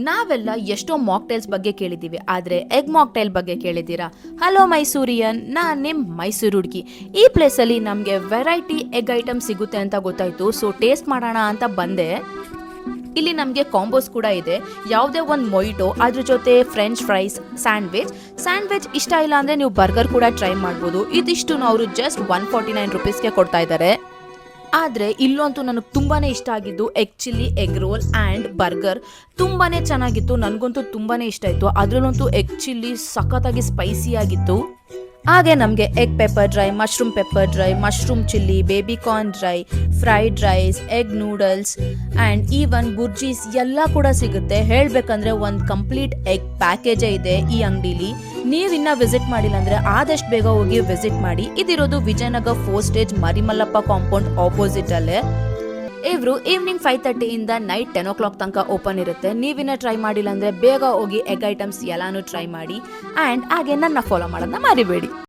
ನಾವೆಲ್ಲ ಎಷ್ಟೋ ಮಾಕ್ಟೈಲ್ಸ್ ಬಗ್ಗೆ ಕೇಳಿದ್ದೀವಿ, ಆದರೆ ಎಗ್ ಮಾಕ್ಟೈಲ್ ಬಗ್ಗೆ ಕೇಳಿದ್ದೀರಾ? ಹಲೋ ಮೈಸೂರಿಯನ್, ನಾನು ನಿಮ್ಮ ಮೈಸೂರು ಹುಡುಗಿ. ಈ ಪ್ಲೇಸಲ್ಲಿ ನಮಗೆ ವೆರೈಟಿ ಎಗ್ ಐಟಮ್ ಸಿಗುತ್ತೆ ಅಂತ ಗೊತ್ತಾಯಿತು. ಸೊ ಟೇಸ್ಟ್ ಮಾಡೋಣ ಅಂತ ಬಂದೆ. ಇಲ್ಲಿ ನಮಗೆ ಕಾಂಬೋಸ್ ಕೂಡ ಇದೆ. ಯಾವುದೇ ಒಂದು ಮೊಯಿಟೋ, ಅದ್ರ ಜೊತೆ ಫ್ರೆಂಚ್ ಫ್ರೈಸ್, ಸ್ಯಾಂಡ್ವಿಚ್ ಇಷ್ಟ ಇಲ್ಲ ಅಂದರೆ ನೀವು ಬರ್ಗರ್ ಕೂಡ ಟ್ರೈ ಮಾಡ್ಬೋದು. ಇದಿಷ್ಟು ಅವರು ಜಸ್ಟ್ 149 ರುಪೀಸ್ಗೆ ಕೊಡ್ತಾ ಇದ್ದಾರೆ. ಆದರೆ ಇಲ್ಲಂತೂ ನನಗೆ ತುಂಬಾ ಇಷ್ಟ ಆಗಿದ್ದು egg chilli, egg roll and burger ತುಂಬಾ ಚೆನ್ನಾಗಿತ್ತು. ನನಗಂತೂ ತುಂಬಾ ಇಷ್ಟ ಆಯಿತು. ಅದರಲ್ಲಂತೂ ಎಗ್ ಚಿಲ್ಲಿ ಸಖತ್ತಾಗಿ ಸ್ಪೈಸಿ ಆಗಿತ್ತು. ಹಾಗೆ ನಮಗೆ egg pepper dry, mushroom pepper dry, mushroom chilli, baby corn dry, fried rice, egg noodles and even bhurjis ಎಲ್ಲ ಕೂಡ ಸಿಗುತ್ತೆ. ಹೇಳಬೇಕಂದ್ರೆ ಒಂದು ಕಂಪ್ಲೀಟ್ ಎಗ್ ಪ್ಯಾಕೇಜೇ ಇದೆ ಈ ಅಂಗಡಿಲಿ. ನೀವಿನ್ನ ವಿಸಿಟ್ ಮಾಡಿಲ್ಲ ಅಂದರೆ ಆದಷ್ಟು ಬೇಗ ಹೋಗಿ ವಿಸಿಟ್ ಮಾಡಿ. ಇದಿರೋದು ವಿಜಯನಗರ 4 ಸ್ಟೇಜ್ ಮರಿಮಲ್ಲಪ್ಪ ಕಾಂಪೌಂಡ್ ಆಪೋಸಿಟಲ್ಲೇ. ಇವರು ಈವ್ನಿಂಗ್ 5:30 ಇಂದ ನೈಟ್ 10 o'clock ತನಕ ಓಪನ್ ಇರುತ್ತೆ. ನೀವಿನ್ನ ಟ್ರೈ ಮಾಡಿಲ್ಲ ಅಂದರೆ ಬೇಗ ಹೋಗಿ ಎಗ್ ಐಟಮ್ಸ್ ಎಲ್ಲಾನು ಟ್ರೈ ಮಾಡಿ. ಆ್ಯಂಡ್ ಹಾಗೆ ನನ್ನ ಫಾಲೋ ಮಾಡೋದನ್ನ ಮರಿಬೇಡಿ.